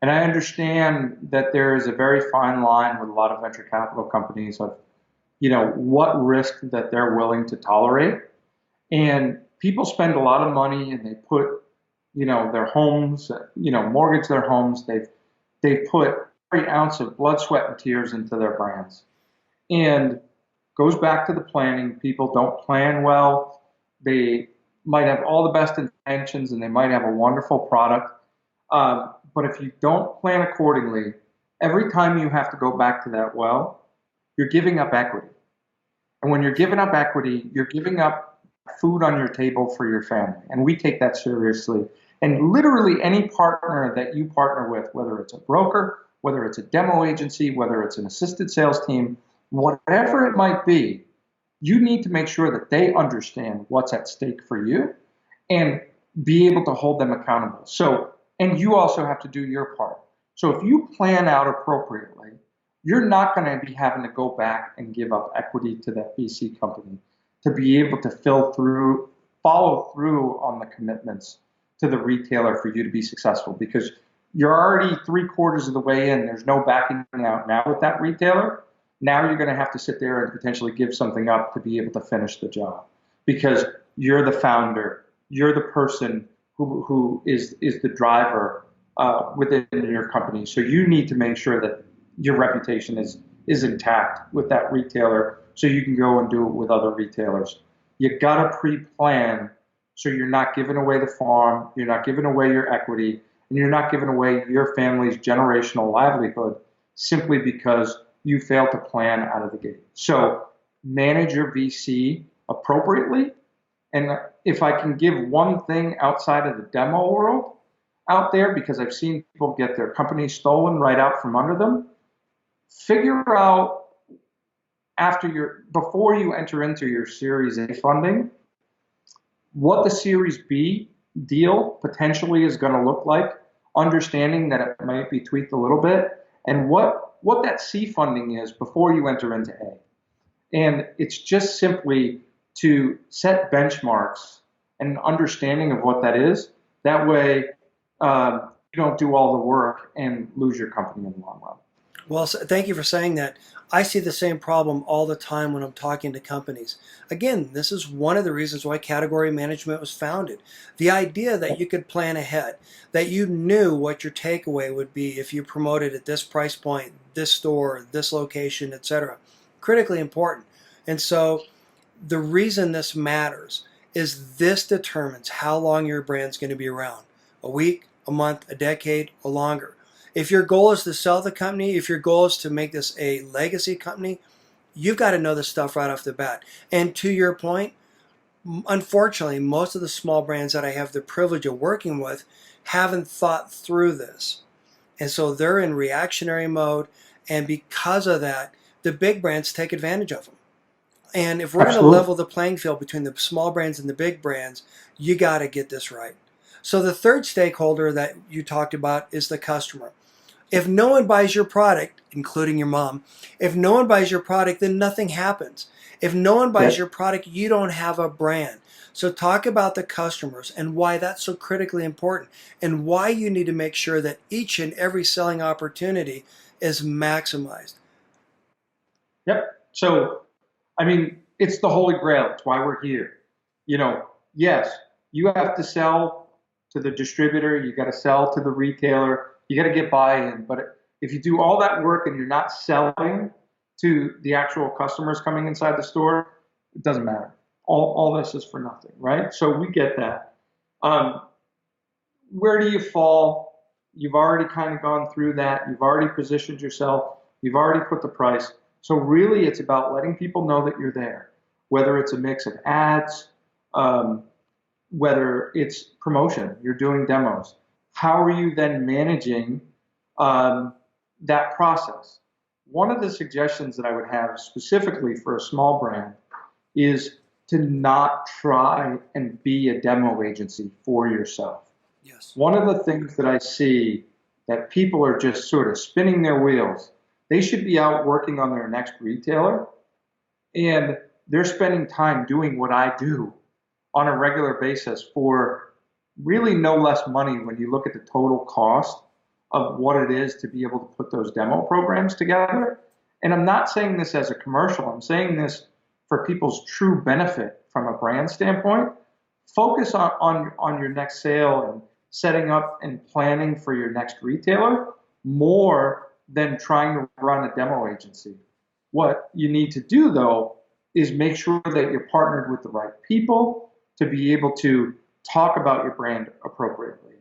And I understand that there is a very fine line with a lot of venture capital companies of, what risk that they're willing to tolerate. And people spend a lot of money and they put, their homes, mortgage their homes. They've put every ounce of blood, sweat, and tears into their brands. And goes back to the planning. People don't plan well. They might have all the best intentions and they might have a wonderful product. But if you don't plan accordingly, every time you have to go back to that well, you're giving up equity. And when you're giving up equity, you're giving up food on your table for your family. And we take that seriously. And literally any partner that you partner with, whether it's a broker, whether it's a demo agency, whether it's an assisted sales team, whatever it might be, you need to make sure that they understand what's at stake for you and be able to hold them accountable. And you also have to do your part. So if you plan out appropriately, you're not going to be having to go back and give up equity to that VC company to be able to follow through on the commitments to the retailer for you to be successful, because you're already three-quarters of the way in. There's no backing out now with that retailer. Now you're going to have to sit there and potentially give something up to be able to finish the job, because you're the founder. You're the person who is the driver within your company. So you need to make sure that your reputation is intact with that retailer, so you can go and do it with other retailers. You got to pre-plan, so you're not giving away the farm, you're not giving away your equity, and you're not giving away your family's generational livelihood simply because you failed to plan out of the gate. So manage your VC appropriately. And if I can give one thing outside of the demo world out there, because I've seen people get their company stolen right out from under them, figure out before you enter into your Series A funding, what the Series B deal potentially is going to look like, understanding that it might be tweaked a little bit, and what that C funding is before you enter into A. And it's just simply to set benchmarks and an understanding of what that is. That way, you don't do all the work and lose your company in the long run. Well, thank you for saying that. I see the same problem all the time when I'm talking to companies. Again, this is one of the reasons why category management was founded. The idea that you could plan ahead, that you knew what your takeaway would be if you promoted at this price point, this store, this location, etc. Critically important. And so the reason this matters is this determines how long your brand's going to be around. A week, a month, a decade, or longer. If your goal is to sell the company, if your goal is to make this a legacy company, you've got to know this stuff right off the bat. And to your point, unfortunately, most of the small brands that I have the privilege of working with haven't thought through this. And so they're in reactionary mode. And because of that, the big brands take advantage of them. And if we're going to level the playing field between the small brands and the big brands, you got to get this right. So the third stakeholder that you talked about is the customer. If no one buys your product, including your mom, if no one buys your product, then nothing happens. If no one buys your product, you don't have a brand. So talk about the customers and why that's so critically important, and why you need to make sure that each and every selling opportunity is maximized. Yep. So, I mean, it's the Holy Grail. It's why we're here. Yes, you have to sell to the distributor, you got to sell to the retailer, you got to get buy-in. But if you do all that work and you're not selling to the actual customers coming inside the store, it doesn't matter. All this is for nothing, right? So we get that. Where do you fall? You've already kind of gone through that. You've already positioned yourself. You've already put the price. So really, it's about letting people know that you're there, whether it's a mix of ads, whether it's promotion, you're doing demos. How are you then managing that process? One of the suggestions that I would have specifically for a small brand is to not try and be a demo agency for yourself. Yes. One of the things that I see that people are just sort of spinning their wheels, they should be out working on their next retailer, and they're spending time doing what I do on a regular basis for really no less money when you look at the total cost of what it is to be able to put those demo programs together. And I'm not saying this as a commercial. I'm saying this for people's true benefit from a brand standpoint. Focus on your next sale and setting up and planning for your next retailer more than trying to run a demo agency. What you need to do, though, is make sure that you're partnered with the right people to be able to talk about your brand appropriately.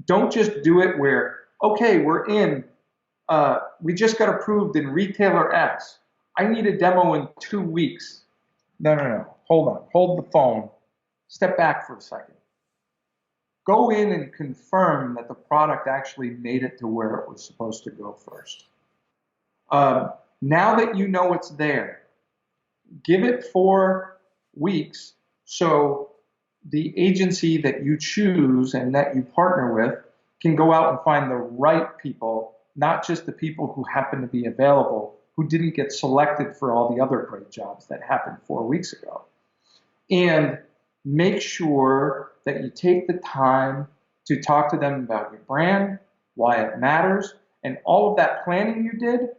Don't just do it where, okay, we're in, we just got approved in retailer X. I need a demo in 2 weeks. No. Hold on. Hold the phone. Step back for a second. Go in and confirm that the product actually made it to where it was supposed to go first. Now that you know it's there, give it 4 weeks so the agency that you choose and that you partner with can go out and find the right people not just the people who happen to be available, who didn't get selected for all the other great jobs that happened 4 weeks ago. And make sure that you take the time to talk to them about your brand, why it matters, and all of that planning you did,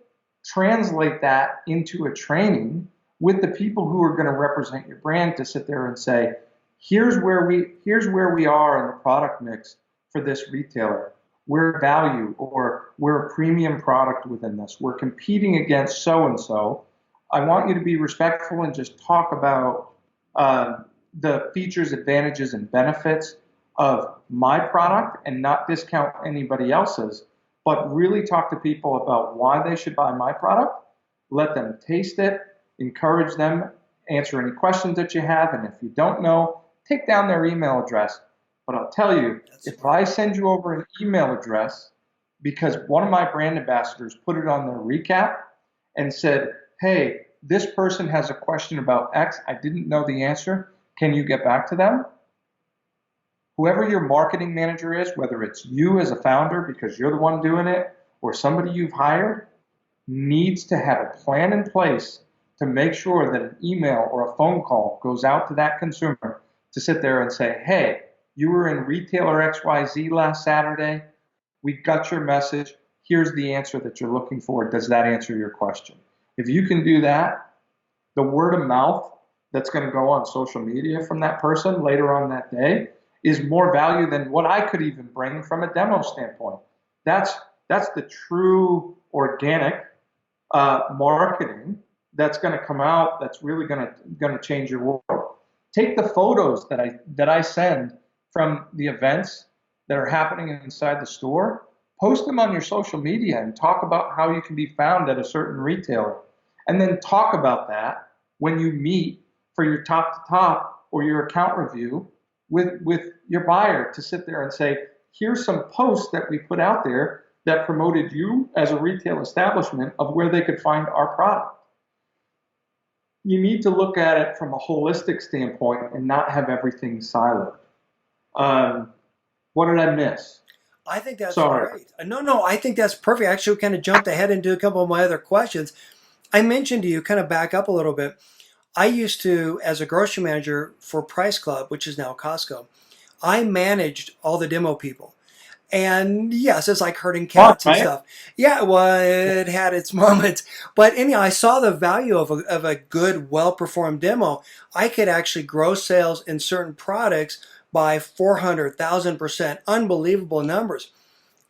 translate that into a training with the people who are going to represent your brand to sit there and say, here's where we are in the product mix for this retailer. We're value, or we're a premium product within this. We're competing against so and so. I want you to be respectful and just talk about the features, advantages, and benefits of my product and not discount anybody else's, but really talk to people about why they should buy my product. Let them taste it, encourage them, answer any questions that you have, and if you don't know, take down their email address. But I'll tell you, if I send you over an email address because one of my brand ambassadors put it on their recap and said, hey, this person has a question about X, I didn't know the answer, can you get back to them? Whoever your marketing manager is, whether it's you as a founder because you're the one doing it, or somebody you've hired, needs to have a plan in place to make sure that an email or a phone call goes out to that consumer to sit there and say, hey, you were in retailer XYZ last Saturday. We got your message. Here's the answer that you're looking for. Does that answer your question? If you can do that, the word of mouth that's going to go on social media from that person later on that day is more value than what I could even bring from a demo standpoint. That's the true organic marketing that's going to come out. That's really going to change your world. Take the photos that I send from the events that are happening inside the store, post them on your social media and talk about how you can be found at a certain retailer. And then talk about that when you meet for your top to top or your account review with your buyer, to sit there and say, here's some posts that we put out there that promoted you as a retail establishment of where they could find our product. You need to look at it from a holistic standpoint and not have everything siloed. What did I miss? I think that's Sorry. great. No, I think that's perfect. Actually, we kind of jumped ahead into a couple of my other questions. I mentioned to you, kind of back up a little bit. I used to, as a grocery manager for Price Club, which is now Costco, I managed all the demo people. And yes, it's like herding cats and stuff. Yeah, well, it had its moments. But anyhow, I saw the value of a good, well-performed demo. I could actually grow sales in certain products by 400,000%. Unbelievable numbers.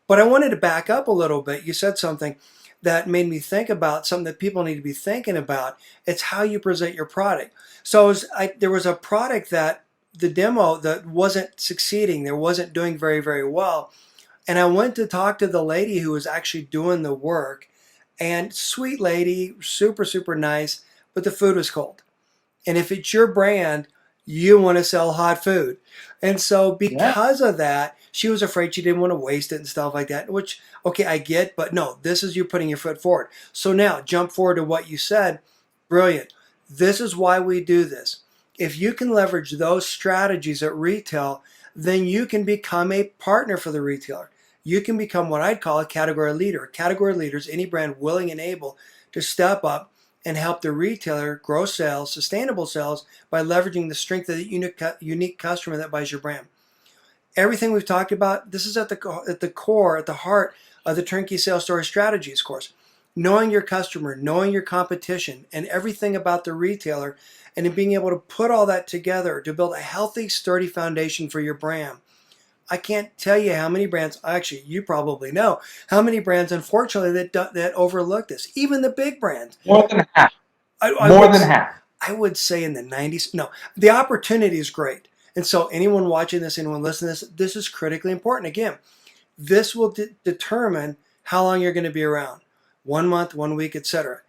But I wanted to back up a little bit. You said something that made me think about something that people need to be thinking about. It's how you present your product. So there was a product that the demo that wasn't succeeding. There wasn't doing very, very well. And I went to talk to the lady who was actually doing the work. And sweet lady, super, super nice, but the food was cold. And if it's your brand, you want to sell hot food. And so because of that, she was afraid she didn't want to waste it and stuff like that, which, okay, I get, but no, this is you putting your foot forward. So now jump forward to what you said. Brilliant. This is why we do this. If you can leverage those strategies at retail, then you can become a partner for the retailer. You can become what I'd call a category leader. A category leader is any brand willing and able to step up and help the retailer grow sales, sustainable sales, by leveraging the strength of the unique customer that buys your brand. Everything we've talked about, this is at the core, at the heart of the turnkey sales story strategies course. Knowing your customer, knowing your competition, and everything about the retailer, and then being able to put all that together to build a healthy, sturdy foundation for your brand. I can't tell you how many brands, actually, you probably know, how many brands, unfortunately, that overlook this. Even the big brands. More than half. More than half. I would say in the 90s. No, the opportunity is great. And so anyone watching this, anyone listening to this is critically important. Again, this will determine how long you're going to be around. 1 month, 1 week, etc.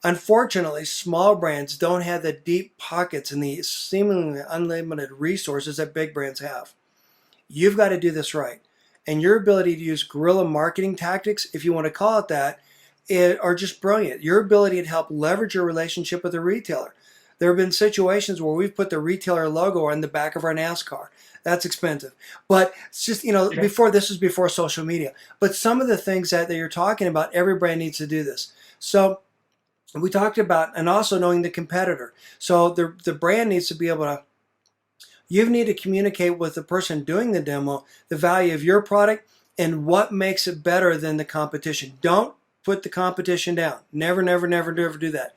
Unfortunately, small brands don't have the deep pockets and the seemingly unlimited resources that big brands have. You've got to do this right. And your ability to use guerrilla marketing tactics, if you want to call it that, are just brilliant. Your ability to help leverage your relationship with a retailer. There have been situations where we've put the retailer logo on the back of our NASCAR. That's expensive. But it's just, Yeah. before this was before social media. But some of the things that you're talking about, every brand needs to do this. So we talked about, and also knowing the competitor. So the brand needs to be able to, you need to communicate with the person doing the demo the value of your product and what makes it better than the competition. Don't put the competition down. Never, never, never, never do that.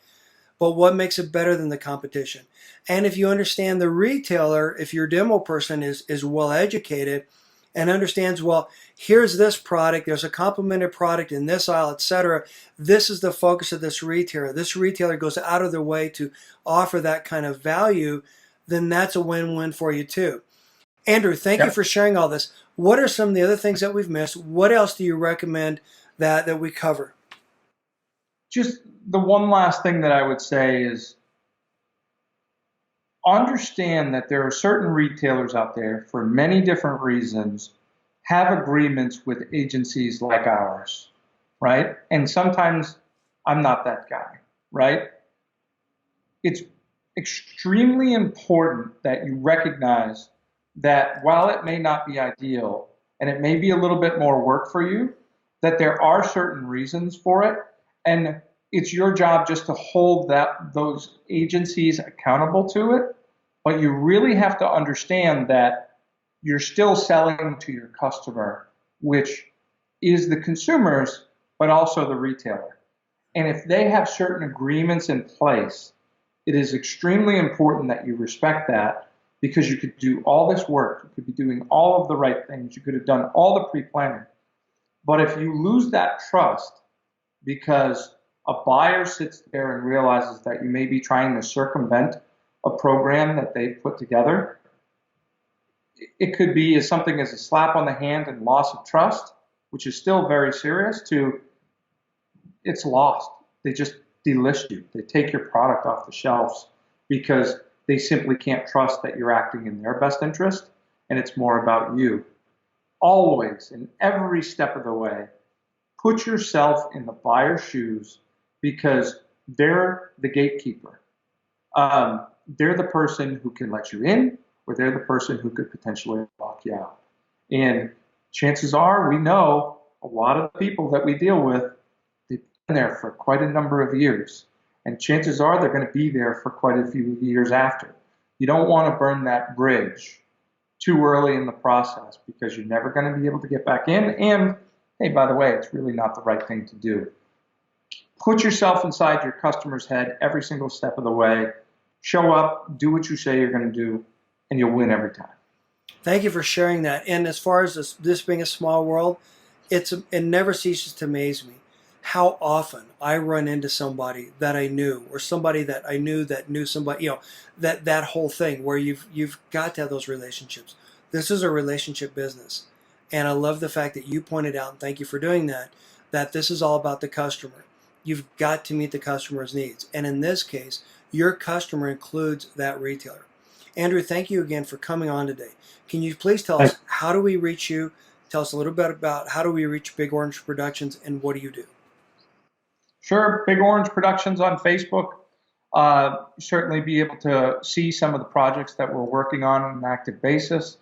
But what makes it better than the competition? And if you understand the retailer, if your demo person is well educated and understands, well, here's this product, there's a complementary product in this aisle, etc. This is the focus of this retailer. This retailer goes out of their way to offer that kind of value, then that's a win-win for you too. Andrew, thank you Yeah. for sharing all this. What are some of the other things that we've missed? What else do you recommend that we cover? Just the one last thing that I would say is understand that there are certain retailers out there for many different reasons have agreements with agencies like ours, right? And sometimes I'm not that guy, right? It's extremely important that you recognize that while it may not be ideal and it may be a little bit more work for you, that there are certain reasons for it. And it's your job just to hold those agencies accountable to it. But you really have to understand that you're still selling to your customer, which is the consumers, but also the retailer. And if they have certain agreements in place, it is extremely important that you respect that because you could do all this work. You could be doing all of the right things. You could have done all the pre-planning. But if you lose that trust because a buyer sits there and realizes that you may be trying to circumvent a program that they've put together, it could be as something as a slap on the hand and loss of trust, which is still very serious, to it's lost. They just delist you. They take your product off the shelves because they simply can't trust that you're acting in their best interest and it's more about you. Always, in every step of the way, put yourself in the buyer's shoes because they're the gatekeeper. They're the person who can let you in, or they're the person who could potentially lock you out. And chances are, we know a lot of the people that we deal with, they've been there for quite a number of years. And chances are they're going to be there for quite a few years after. You don't want to burn that bridge too early in the process because you're never going to be able to get back in. And hey, by the way, it's really not the right thing to do. Put yourself inside your customer's head every single step of the way. Show up, do what you say you're going to do, and you'll win every time. Thank you for sharing that. And as far as this being a small world, it never ceases to amaze me how often I run into somebody that I knew, or somebody that I knew that knew somebody. That whole thing where you've got to have those relationships. This is a relationship business, and I love the fact that you pointed out, and thank you for doing that. That this is all about the customer. You've got to meet the customer's needs, and in this case, your customer includes that retailer. Andrew, thank you again for coming on today. Can you please tell us, how do we reach you? Tell us a little bit about how do we reach Big Orange Productions and what do you do? Sure, Big Orange Productions on Facebook. Certainly be able to see some of the projects that we're working on an active basis.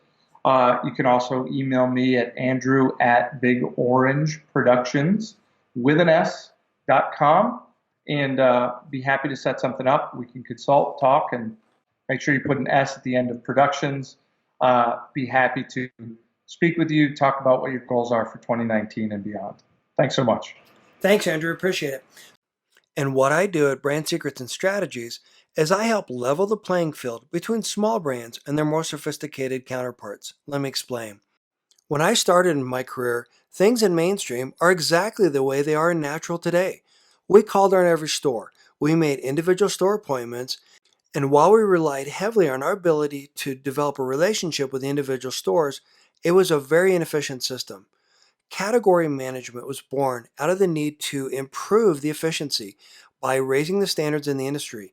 You can also email me at andrew@bigorangeproductions with an S.com and be happy to set something up. We can consult, talk, and make sure you put an S at the end of productions. Be happy to speak with you, talk about what your goals are for 2019 and beyond. Thanks so much. Thanks, Andrew. Appreciate it. And what I do at Brand Secrets and Strategies is I help level the playing field between small brands and their more sophisticated counterparts. Let me explain. When I started in my career, things in mainstream are exactly the way they are in natural today. We called on every store. We made individual store appointments. And while we relied heavily on our ability to develop a relationship with the individual stores, it was a very inefficient system. Category management was born out of the need to improve the efficiency by raising the standards in the industry,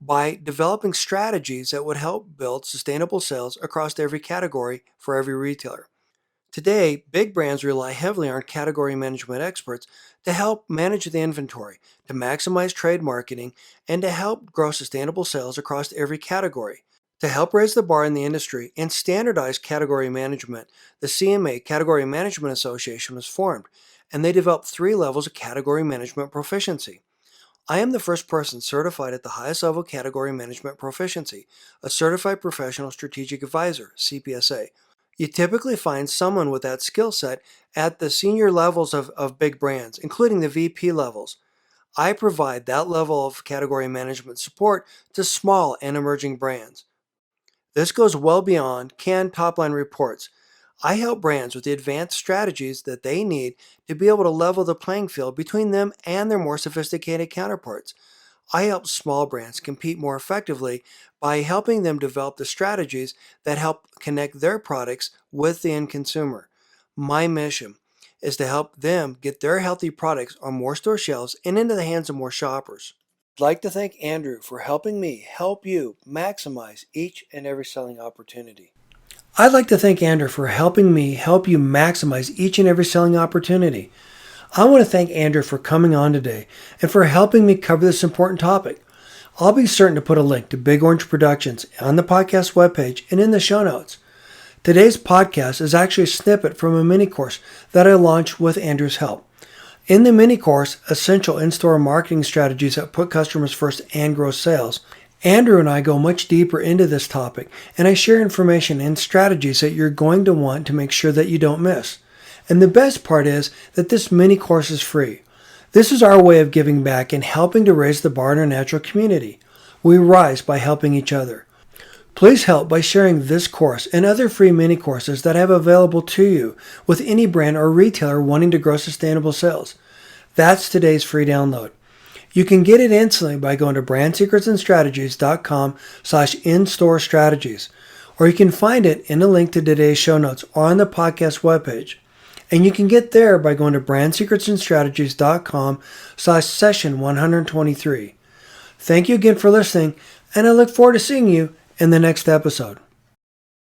by developing strategies that would help build sustainable sales across every category for every retailer. Today, big brands rely heavily on category management experts to help manage the inventory, to maximize trade marketing, and to help grow sustainable sales across every category. To help raise the bar in the industry and standardize category management, the CMA Category Management Association was formed, and they developed 3 levels of category management proficiency. I am the first person certified at the highest level category management proficiency, a Certified Professional Strategic Advisor, CPSA. You typically find someone with that skill set at the senior levels of big brands, including the VP levels. I provide that level of category management support to small and emerging brands. This goes well beyond canned top-line reports. I help brands with the advanced strategies that they need to be able to level the playing field between them and their more sophisticated counterparts. I help small brands compete more effectively by helping them develop the strategies that help connect their products with the end consumer. My mission is to help them get their healthy products on more store shelves and into the hands of more shoppers. I'd like to thank Andrew for helping me help you maximize each and every selling opportunity. I'd like to thank Andrew for helping me help you maximize each and every selling opportunity. I want to thank Andrew for coming on today and for helping me cover this important topic. I'll be certain to put a link to Big Orange Productions on the podcast webpage and in the show notes. Today's podcast is actually a snippet from a mini course that I launched with Andrew's help. In the mini course, Essential In-Store Marketing Strategies That Put Customers First and Grow Sales, Andrew and I go much deeper into this topic, and I share information and strategies that you're going to want to make sure that you don't miss. And the best part is that this mini course is free. This is our way of giving back and helping to raise the bar in our natural community. We rise by helping each other. Please help by sharing this course and other free mini courses that I have available to you with any brand or retailer wanting to grow sustainable sales. That's today's free download. You can get it instantly by going to brandsecretsandstrategies.com/in-store strategies, or you can find it in a link to today's show notes or on the podcast webpage. And you can get there by going to brandsecretsandstrategies.com/session 123. Thank you again for listening, and I look forward to seeing you in the next episode.